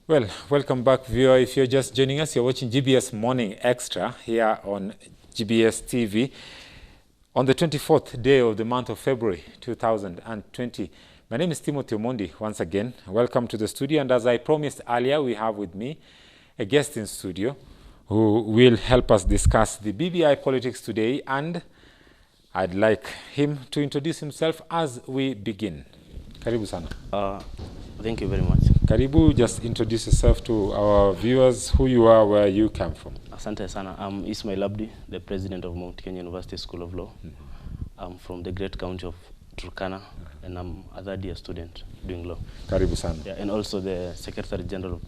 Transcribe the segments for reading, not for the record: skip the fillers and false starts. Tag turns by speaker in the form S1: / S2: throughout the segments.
S1: Well, welcome back, viewer. If you're just joining us, you're watching GBS Morning Extra here on GBS TV on the 24th day of the month of February 2020. My name is Timothy Omondi. Once again, welcome to the studio. And as I promised earlier, we have with me a guest in studio who will help us discuss the BBI politics today. And I'd like him to introduce himself as we begin. Karibu sana.
S2: Thank you very much.
S1: Karibu, just introduce yourself to our viewers, who you are, where you come from.
S2: Asante sana. I'm Ismail Abdi, the president of Mount Kenya University School of Law. I'm from the great county of Turkana, and I'm a third-year student doing law.
S1: Karibu sana.
S2: Yeah, and also the Secretary General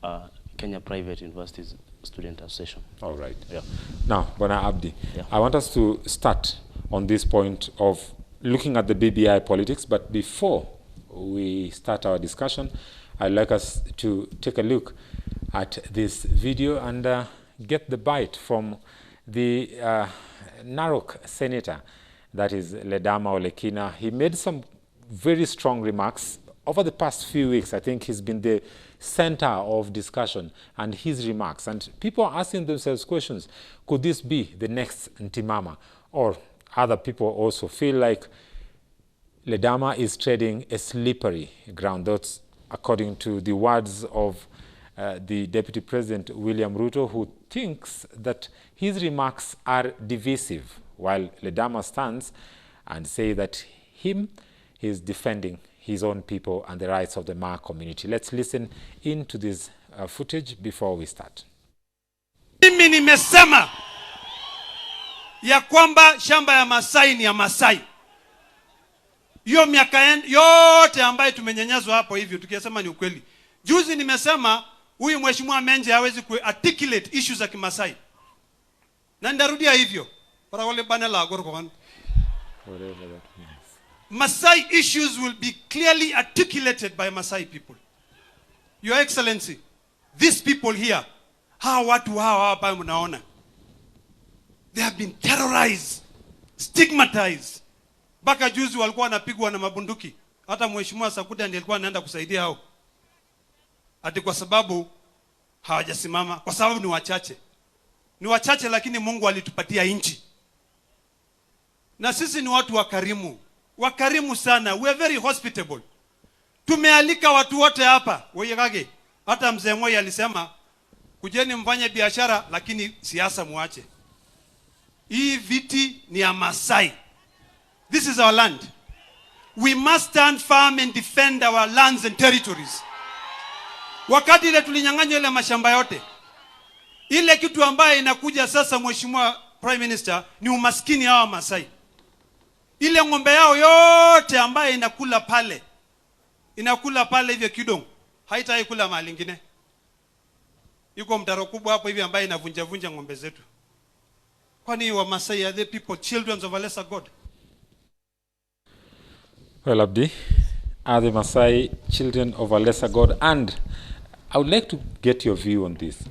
S2: of Kenya Private Universities Student Association.
S1: All right.
S2: Yeah.
S1: Now, Bwana Abdi,
S2: Yeah.
S1: I want us to start on this point of looking at the BBI politics, but before we start our discussion, I'd like us to take a look at this video and get the bite from the Narok senator, that is Ledama Olekina. He made some very strong remarks over the past few weeks. I think he's been the center of discussion and his remarks. And people are asking themselves questions. Could this be the next Ntimama? Or other people also feel like Ledama is treading a slippery ground. That's according to the words of the Deputy President William Ruto, who thinks that his remarks are divisive, while Ledama stands and say that he is defending his own people and the rights of the Maa community. Let's listen into this footage before we start.
S3: Mimi nimesema ya kwamba shamba ya Masai ni ya Masai. Hiyo miaka yote ambayo tumenyanyazwa hapo hivyo tukisema ni ukweli. Juzi nimesema huyu mheshimiwa Menje hawezi articulate issues za Kimasai. Na ndarudia hivyo. Para wale bana la gorgon.
S1: Whatever that means.
S3: Masai issues will be clearly articulated by Masai people. Your Excellency, these people here, hawa watu hawa hapa mnaona, they have been terrorized, stigmatized. Baka juzi walikuwa wanapigwa na mabunduki. Hata mheshimiwa Sakuda ndiye alikuwa anaenda kusaidia hao. Ati kwa sababu hawajasimama, kwa sababu ni wachache. Ni wachache, lakini Mungu alitupatia nchi. Na sisi ni watu wakarimu. Wakarimu sana. We are very hospitable. Tumealika watu wote hapa. Weyekage. Hata mzee Moi alisema kujeni mfanye biashara lakini siasa muache. Hii viti ni ya Masai. This is our land. We must stand firm and defend our lands and territories. Wakati ile tulinyang'anywa ile mashamba yote, ile kitu ambaye inakuja sasa, Mheshimiwa Prime Minister, ni umaskini hawa Masai. Ile ng'ombe yao yote ambaye inakula pale hivyo kidong, haitaikula mahali ingine. Yuko mtaro kubwa hapo hivi ambaye inavunja ng'ombe zetu. Kwani wa Masai are the people, children of a lesser God?
S1: Well, Abdi, are the Maasai children of a lesser God? And I would like to get your view on this.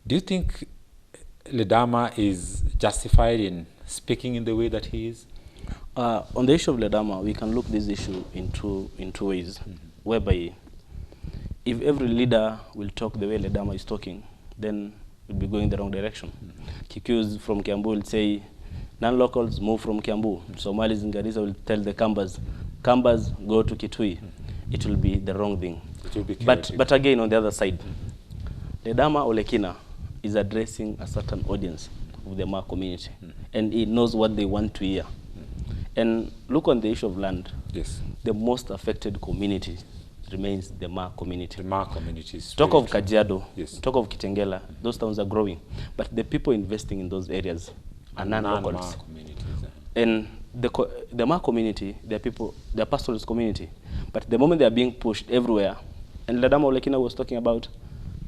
S1: Do you think Ledama is justified in speaking in the way that he is?
S2: On the issue of Ledama, we can look this issue in two ways, whereby if every leader will talk the way Ledama is talking, then we'll be going the wrong direction. Kikuus from Kiambu will say, non-locals move from Kiambu. Somalis in Garissa will tell the Kambas go to Kitui. It will be the wrong thing.
S1: It will be
S2: but again, on the other side, Ledama Olekina is addressing a certain audience of the Maa community, and he knows what they want to hear. And look on the issue of land.
S1: Yes.
S2: The most affected community remains the Maa community.
S1: The Maa community is
S2: talk of Kajiado,
S1: yes.
S2: Talk of Kitengela, those towns are growing, but the people investing in those areas are non-locals. And the Maa community, they're pastoralist community, but the moment they are being pushed everywhere, and Ledama Olekina was talking about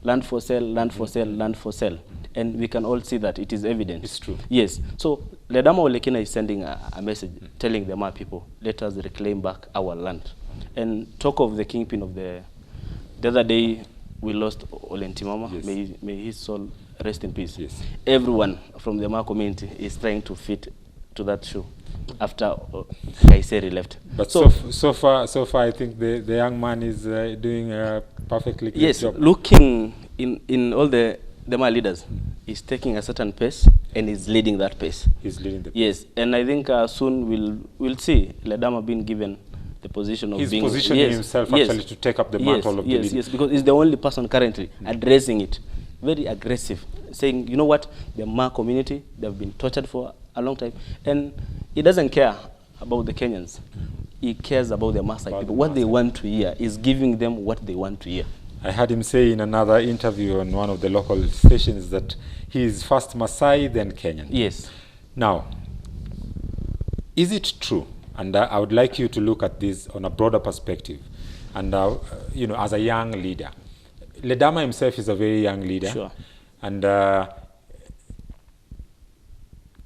S2: land for sale, land for sale, land for sale, and we can all see that it is evident.
S1: It's true.
S2: Yes. So Ledama Olekina is sending a message telling the Maa people, let us reclaim back our land. And talk of the kingpin of the other day, we lost Ole Ntimama. Yes. May his soul rest in peace.
S1: Yes.
S2: Everyone from the Maa community is trying to fit to that shoe after Kaiseri left.
S1: But so far, I think the young man is doing a perfectly great job.
S2: Yes, looking in all the Dema leaders, he's taking a certain pace and he's leading that pace.
S1: He's leading the pace.
S2: Yes, and I think soon we'll see Ledama being given the position of being...
S1: He's positioning himself actually to take up the mantle of the leader.
S2: Yes, because he's the only person currently addressing it. Very aggressive, saying, you know what, the Ma community, they've been tortured for a long time, and he doesn't care about the Kenyans. He cares about the Maasai people. What they want to hear is giving them what they want to hear.
S1: I heard him say in another interview on one of the local stations that he is first Maasai, then Kenyan.
S2: Yes.
S1: Now, is it true? And I would like you to look at this on a broader perspective. And, you know, as a young leader, Ledama himself is a very young leader.
S2: Sure.
S1: And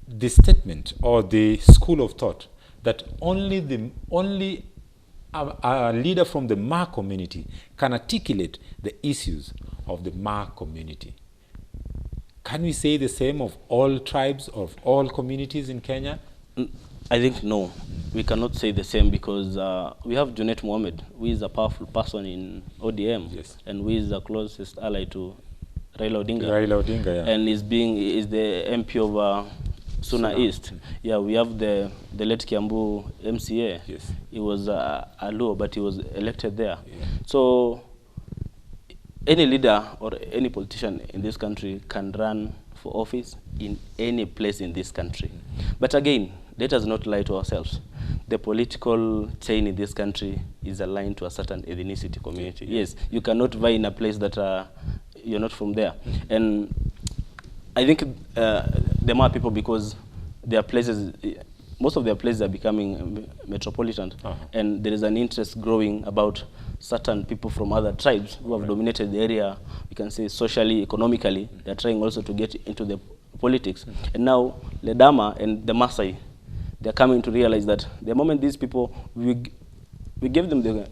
S1: the statement or the school of thought that only a leader from the Ma community can articulate the issues of the Ma community. Can we say the same of all tribes, of all communities in Kenya?
S2: I think no. We cannot say the same because we have Junet Mohammed, who is a powerful person in ODM,
S1: yes,
S2: and who is the closest ally to Raila Odinga.
S1: Raila Odinga, yeah.
S2: And is the MP of Suna East. Yeah, we have the late Kiambu MCA.
S1: Yes.
S2: He was a Luo, but he was elected there.
S1: Yeah.
S2: So any leader or any politician in this country can run for office in any place in this country. But again, let us not lie to ourselves. The political chain in this country is aligned to a certain ethnicity community. Yes, you cannot vie in a place that you're not from there. And I think the more people, because their places, most of their places are becoming metropolitan, and there is an interest growing about certain people from other tribes who have dominated the area, we can say socially, economically. They're trying also to get into the politics. And now Ledama and the Maasai, they're coming to realize that the moment these people, we gave them the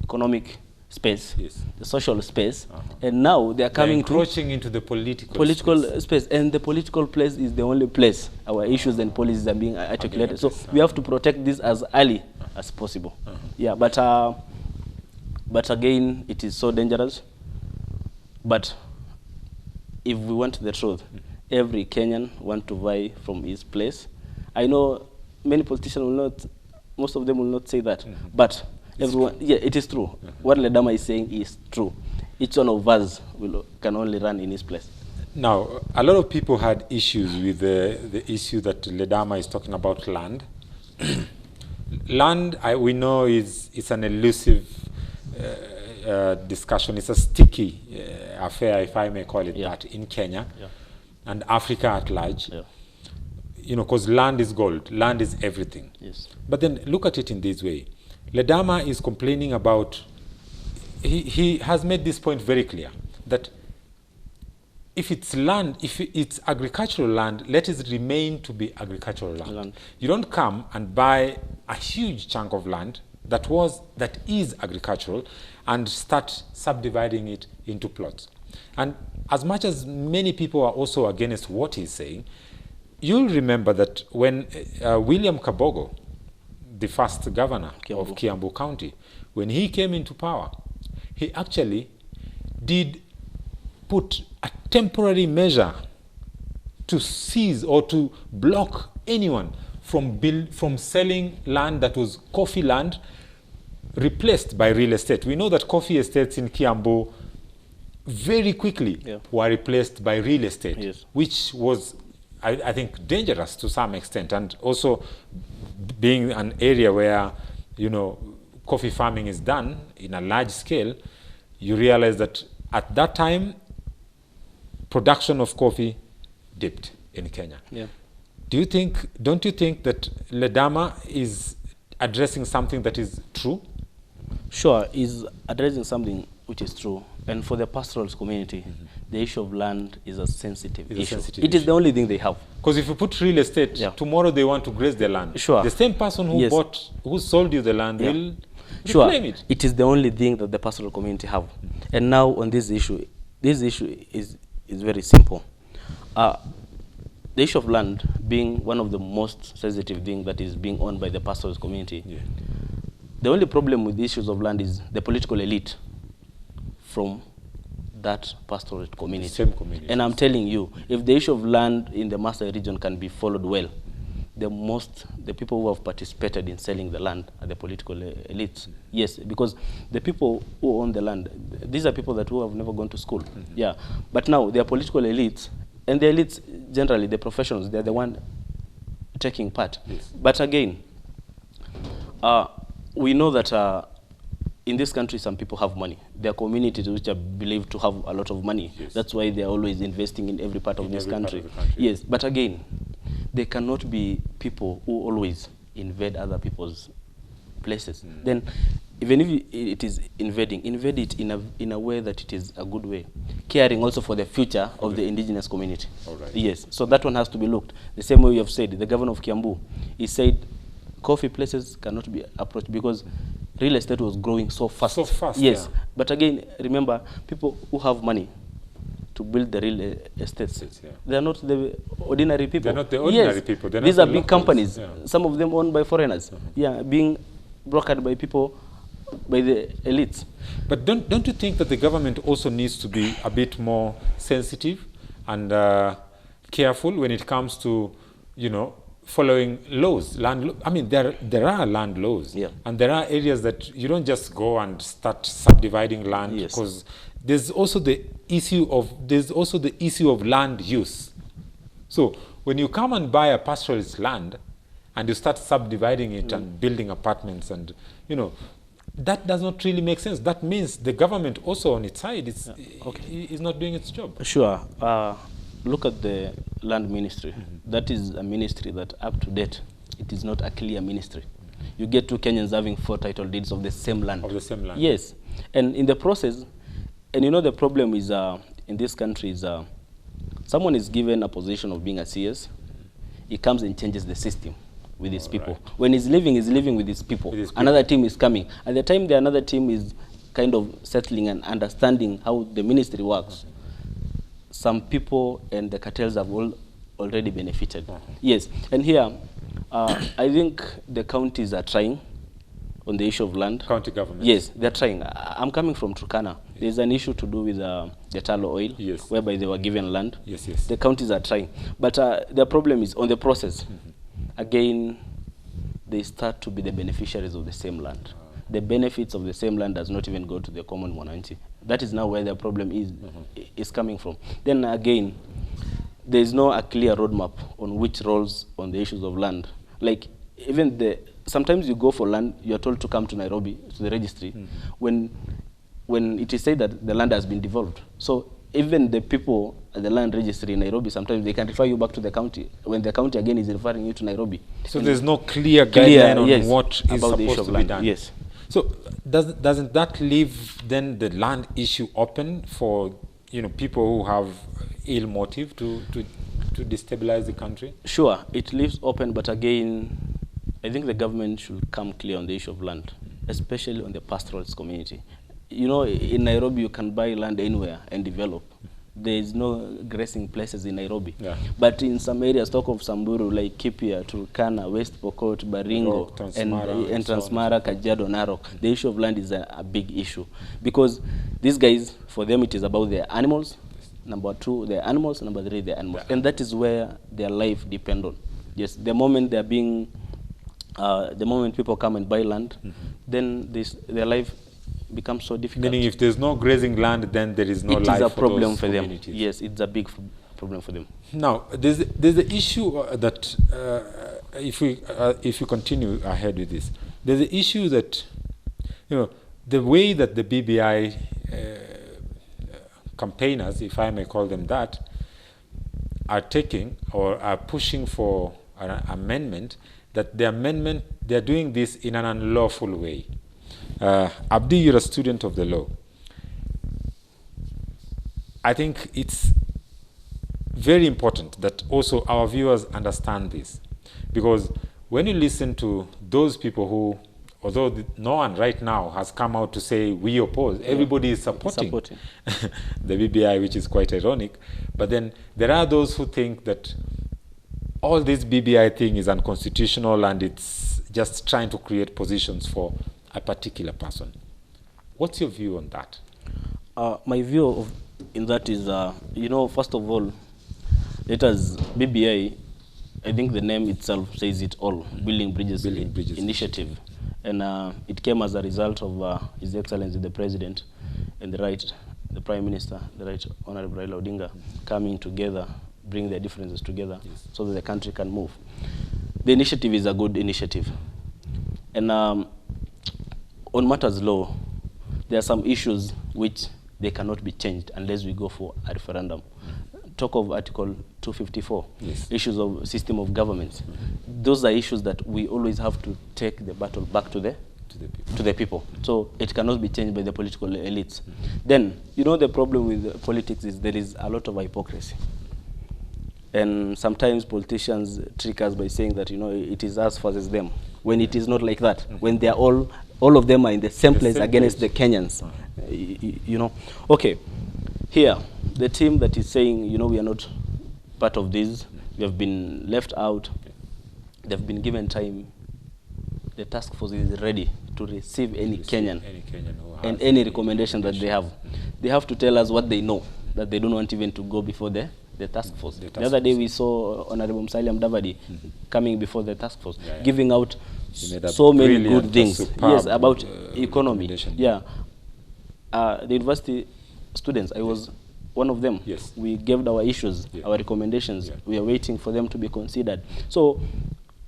S2: economic space,
S1: yes,
S2: the social space, and now they're coming
S1: encroaching into the political
S2: space. And the political place is the only place our issues and policies are being articulated. So we have to protect this as early as possible. Yeah, but again, it is so dangerous. But if we want the truth, every Kenyan want to vie from his place. I know many politicians will not, most of them will not say that, but everyone, yeah, it is true. What Ledama is saying is true. Each one of us can only run in his place.
S1: Now, a lot of people had issues with the issue that Ledama is talking about land. Land, we know, it's an elusive discussion. It's a sticky affair, if I may call it that, in Kenya and Africa at large. You know, because land is gold, land is everything.
S2: Yes.
S1: But then look at it in this way. Ledama is complaining about, he has made this point very clear, that if it's land, if it's agricultural land, let it remain to be agricultural land. You don't come and buy a huge chunk of land that is agricultural and start subdividing it into plots. And as much as many people are also against what he's saying, you'll remember that when William Kabogo, the first governor of Kiambu County, when he came into power, he actually did put a temporary measure to seize or to block anyone from selling land that was coffee land replaced by real estate. We know that coffee estates in Kiambu very quickly were replaced by real estate, which was, I think, dangerous to some extent, and also being an area where, you know, coffee farming is done in a large scale, you realize that at that time, production of coffee dipped in Kenya. Don't you think that Ledama is addressing something that is true?
S2: Sure, he's addressing something which is true. And for the pastoralist community, the issue of land is a sensitive issue. It is the only thing they have.
S1: Because if you put real estate, tomorrow they want to graze their land.
S2: Sure.
S1: The same person who sold you the land will reclaim it.
S2: It is the only thing that the pastoral community have. And now on this issue is very simple. the issue of land being one of the most sensitive things that is being owned by the pastoralist community,
S1: Yeah.
S2: the only problem with the issues of land is the political elite from that pastoralist community.
S1: The same community.
S2: And I'm telling you, if the issue of land in the Maasai region can be followed well, the people who have participated in selling the land are the political elites. Yes, because the people who own the land, these are people who have never gone to school. Yeah, but now they are political elites, and the elites, generally the professionals, they're the one taking part.
S1: Yes.
S2: But again, we know that in this country, some people have money. There are communities which are believed to have a lot of money.
S1: Yes.
S2: That's why they are always investing in every part of this country.
S1: Part of the country.
S2: Yes, but again, there cannot be people who always invade other people's places. Then, even if it is invading, invade it in a way that it is a good way, caring also for the future of the indigenous community.
S1: All right.
S2: Yes, so that one has to be looked. The same way you have said, the governor of Kiambu, he said coffee places cannot be approached because real estate was growing so fast.
S1: So fast,
S2: yes.
S1: yeah.
S2: But again, remember, people who have money to build the real estates,
S1: Yeah.
S2: they are not the ordinary people.
S1: They're not the ordinary
S2: yes.
S1: people. They're
S2: These
S1: not
S2: are
S1: the
S2: big
S1: locals.
S2: companies,
S1: Yeah.
S2: some of them owned by foreigners, yeah, being brokered by people, by the elites.
S1: But don't you think that the government also needs to be a bit more sensitive and careful when it comes to, following laws? I mean, there are land laws,
S2: Yeah.
S1: and there are areas that you don't just go and start subdividing land,
S2: Yes.
S1: because there's also the issue of land use. So when you come and buy a pastoralist land and you start subdividing it and building apartments, and that does not really make sense. That means the government also on its side is not doing its job.
S2: Sure. Look at the land ministry. That is a ministry that up to date, it is not a clear ministry. You get two Kenyans having 4 title deeds of the same land.
S1: Of the same land.
S2: Yes. And in the process, and the problem is in this country is someone is given a position of being a CS, he comes and changes the system with his people.
S1: Right.
S2: When he's living with his people.
S1: With his people.
S2: Another team is coming. At the time the another team is kind of settling and understanding how the ministry works, some people and the cartels have already benefited. Yes, and here, I think the counties are trying on the issue of land.
S1: County government.
S2: Yes, they're trying. I'm coming from Turkana. There's an issue to do with the tallow oil,
S1: Yes.
S2: whereby they were given land.
S1: Yes, yes.
S2: The counties are trying. But the problem is on the process. Again, they start to be the beneficiaries of the same land. The benefits of the same land does not even go to the common mwananchi. That is now where the problem is coming from. Then again, there is no a clear roadmap on which roles on the issues of land. Like even sometimes you go for land, you are told to come to Nairobi, to the registry, when it is said that the land has been devolved. So even the people at the land registry in Nairobi, sometimes they can refer you back to the county, when the county again is referring you to Nairobi.
S1: So there's no clear guideline on
S2: yes,
S1: what is
S2: about the issue
S1: supposed
S2: of
S1: to be
S2: land.
S1: done.
S2: Yes.
S1: So doesn't that leave then the land issue open for people who have ill motive to destabilize the country?
S2: Sure, it leaves open, but again, I think the government should come clear on the issue of land, especially on the pastoralist community. In Nairobi, you can buy land anywhere and develop. There is no grazing places in Nairobi.
S1: Yeah.
S2: But in some areas, talk of Samburu, like Kipia, Turkana, West Pokot, Baringo,
S1: Narok, Transmara,
S2: and
S1: so on.
S2: Transmara, Kajiado, Narok, the issue of land is a big issue. Because these guys, for them, it is about their animals. Number 2, their animals. Number 3, their animals. And that is where their life depends on. Yes, the moment they're being, the moment people come and buy land, then their life becomes so difficult.
S1: Meaning, if there's no grazing land, then there is no life.
S2: It is a
S1: for
S2: problem
S1: those
S2: for them.
S1: communities.
S2: Yes, it's a big problem for them.
S1: Now, there's the issue that if we continue ahead with this, there's the issue that the way that the BBI campaigners, if I may call them that, are taking or are pushing for an amendment, that they're doing this in an unlawful way. Abdi, you're a student of the law. I think it's very important that also our viewers understand this, because when you listen to those people who, although no one right now has come out to say we oppose, everybody is supporting. the BBI, which is quite ironic, but then there are those who think that all this BBI thing is unconstitutional and it's just trying to create positions for a particular person. What's your view on that?
S2: My view in that is, you know, first of all, let us, BBI, I think the name itself says it all, Building Bridges Initiative. And it came as a result of His Excellency the President and the Prime Minister, the Right Honorable Raila Odinga, coming together, bring their differences together so that the country can move. The initiative is a good initiative. And on matters law, there are some issues which they cannot be changed unless we go for a referendum. Talk of Article 254, issues of system of government. Those are issues that we always have to take the battle back to the people. So it cannot be changed by the political elites. Then, you know, the problem with politics is there is a lot of hypocrisy. And sometimes politicians trick us by saying that, you know, it is us versus them, when it is not like that. When they are all of them are in the same place against the Kenyans. You know, okay, here, the team that is saying, you know, we are not part of this, we have been left out, they've been given time, the task force is ready to receive any Kenyan and any recommendation that they have. They have to tell us what they know, that they don't want even to go before the task force. The other day we saw Honorable Musalia Mudavadi coming before the task force, giving out so many good things. Yes, about economy. Yeah. The university students, I was one of them.
S1: Yes.
S2: We gave our issues, our recommendations. We are waiting for them to be considered. So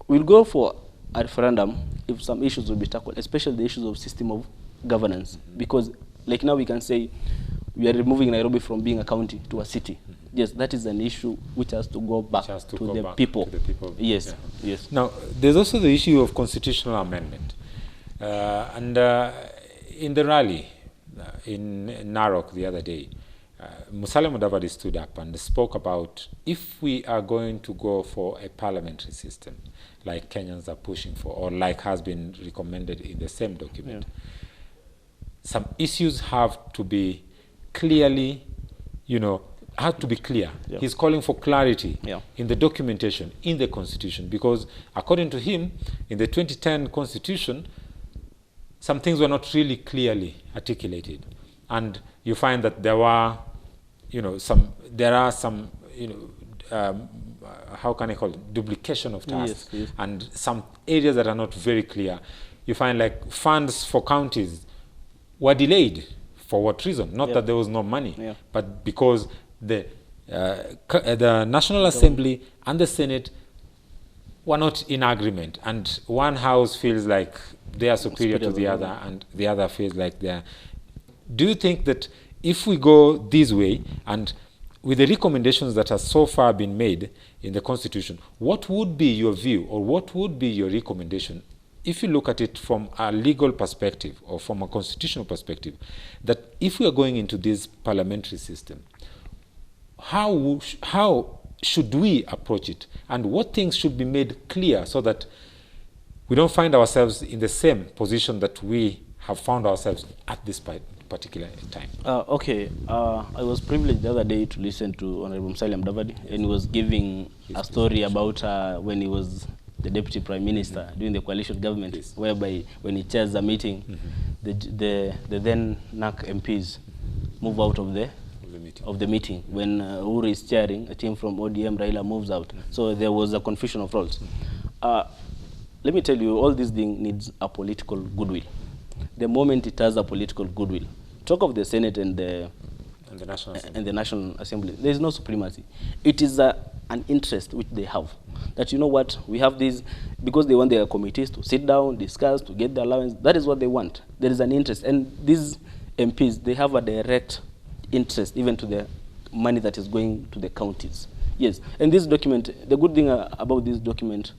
S2: we'll go for a referendum if some issues will be tackled, especially the issues of system of governance. Because like now we can say we are removing Nairobi from being a county to a city. Yes, that is an issue which has to go back to the people. Yes, yes.
S1: Now, there's also the issue of constitutional amendment. In the rally in Narok the other day, Musalia Mudavadi stood up and spoke about if we are going to go for a parliamentary system, like Kenyans are pushing for, or like has been recommended in the same document, some issues have to be clearly, you know, have to be clear. He's calling for clarity in the documentation, in the constitution, because according to him, in the 2010 constitution, some things were not really clearly articulated. And you find that there were, you know, there are some, you know, how can I call it, duplication of tasks, and some areas that are not very clear. You find like funds for counties were delayed. For what reason? Not that there was no money, but because the National Assembly and the Senate were not in agreement, and one house feels like they are superior to the other, and the other feels like they are. Do you think that if we go this way, and with the recommendations that have so far been made in the Constitution, what would be your view, or what would be your recommendation, if you look at it from a legal perspective or from a constitutional perspective, that if we are going into this parliamentary system, how should we approach it, and what things should be made clear so that we don't find ourselves in the same position that we have found ourselves at this particular time?
S2: Okay, I was privileged the other day to listen to Honorable Musalia Mudavadi, and he was giving a story about when he was the Deputy Prime Minister during the coalition government, whereby when he chairs a meeting, the then NAC MPs move out of the meeting. When Uhuru is chairing, a team from ODM, Raila moves out. So there was a confusion of roles. Let me tell you, all this thing needs a political goodwill. The moment it has a political goodwill, talk of the Senate and the National Assembly, there is no supremacy. It is an interest which they have. That, you know what, we have these, because they want their committees to sit down, discuss, to get the allowance. That is what they want. There is an interest. And these MPs, they have a direct interest, even to the money that is going to the counties. Yes, and this document, the good thing about this document,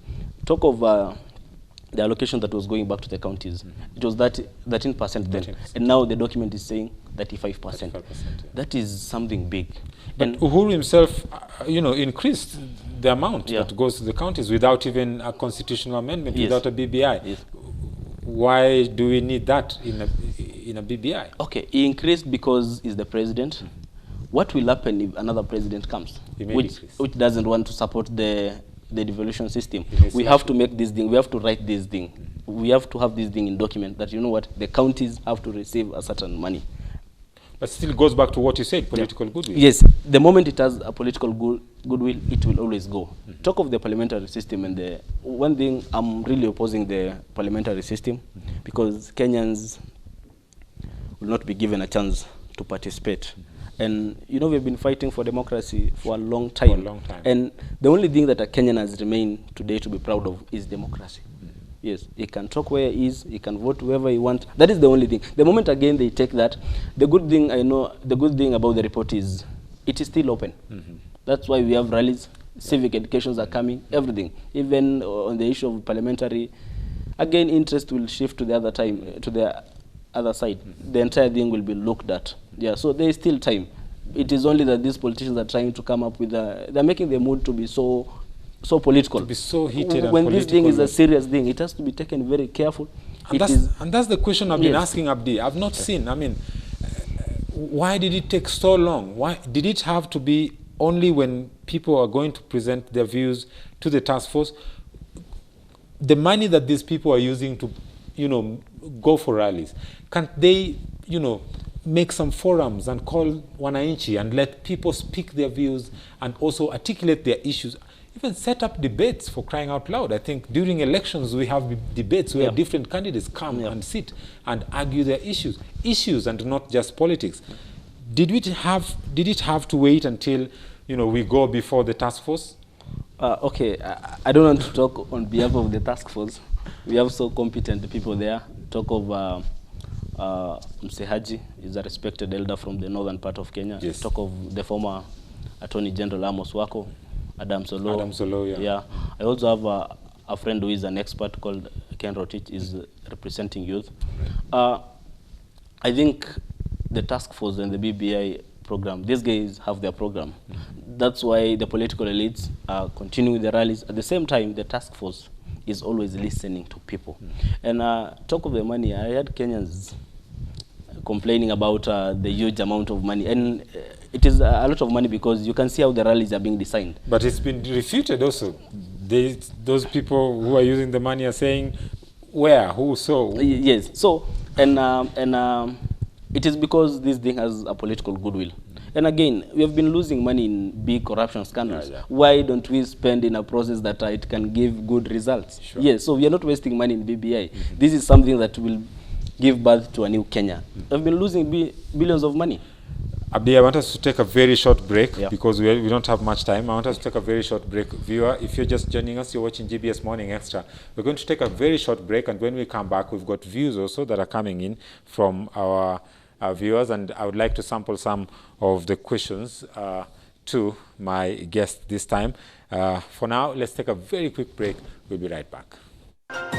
S2: talk of the allocation that was going back to the counties, it was 13% then, and now the document is saying 35%. That is something big.
S1: But Uhuru himself, you know, increased the amount that goes to the counties without even a constitutional amendment, without a BBI. Why do we need that in a BBI? Okay,
S2: he increased because he's the president. What will happen if another president comes, which doesn't want to support the the devolution system.
S1: Yes,
S2: We have to make this thing, we have to write this thing. We have to have this thing in document that, you know what, the counties have to receive a certain money.
S1: But still goes back to what you said, political goodwill.
S2: Yes, the moment it has a political goodwill, it will always go. Talk of the parliamentary system, and the one thing I'm really opposing the parliamentary system, because Kenyans will not be given a chance to participate. And you know, we've been fighting for democracy for a long time.
S1: For a long time.
S2: And the only thing that a Kenyan has remained today to be proud of is democracy. Yes, he can talk where he is, he can vote whoever he wants. That is the only thing. The moment again they take that, the good thing I know, the good thing about the report is it is still open. That's why we have rallies, civic educations are coming, everything. Even on the issue of parliamentary, again interest will shift to the other time, to the other side. The entire thing will be looked at. Yeah, so there is still time. It is only that these politicians are trying to come up with they're making the mood to be so political.
S1: To be so heated and
S2: when
S1: political.
S2: This thing is a serious thing, it has to be taken very careful.
S1: And that's the question I've been
S2: Yes.
S1: asking Abdi. I've not seen, I mean, why did it take so long? Why did it have to be only when people are going to present their views to the task force? The money that these people are using to, you know, go for rallies, can't they, you know, make some forums and call wananchi and let people speak their views and also articulate their issues? Even set up debates, for crying out loud. I think during elections we have debates where different candidates come and sit and argue their issues and not just politics. Did it have to wait until, you know, we go before the task force?
S2: Okay, I don't want to talk on behalf of the task force. We have so competent people there. Talk of Mse Haji, is a respected elder from the northern part of Kenya.
S1: Yes.
S2: Talk of the former Attorney General Amos Wako, Adam Solo. Yeah. I also have a friend who is an expert called Ken Rotich, is representing youth. I think the task force and the BBI program, these guys have their program. That's why the political elites are continuing the rallies. At the same time, the task force is always listening to people. And talk of the money, I heard Kenyans complaining about the huge amount of money. And it is a lot of money because you can see how the rallies are being designed.
S1: But it's been refuted also. Those people who are using the money are saying, where, who, so?
S2: Yes. So, and it is because this thing has a political goodwill. And again, we have been losing money in big corruption scandals. Why don't we spend in a process that it can give good results?
S1: Sure.
S2: Yes, so we are not wasting money in BBI. This is something that will give birth to a new Kenya. We've been losing billions of money.
S1: Abdi, I want us to take a very short break because we don't have much time. I want us to take a very short break. Viewer, if you're just joining us, you're watching GBS Morning Extra. We're going to take a very short break, and when we come back, we've got views also that are coming in from our viewers, and I would like to sample some of the questions to my guest this time. For now, let's take a very quick break. We'll be right back.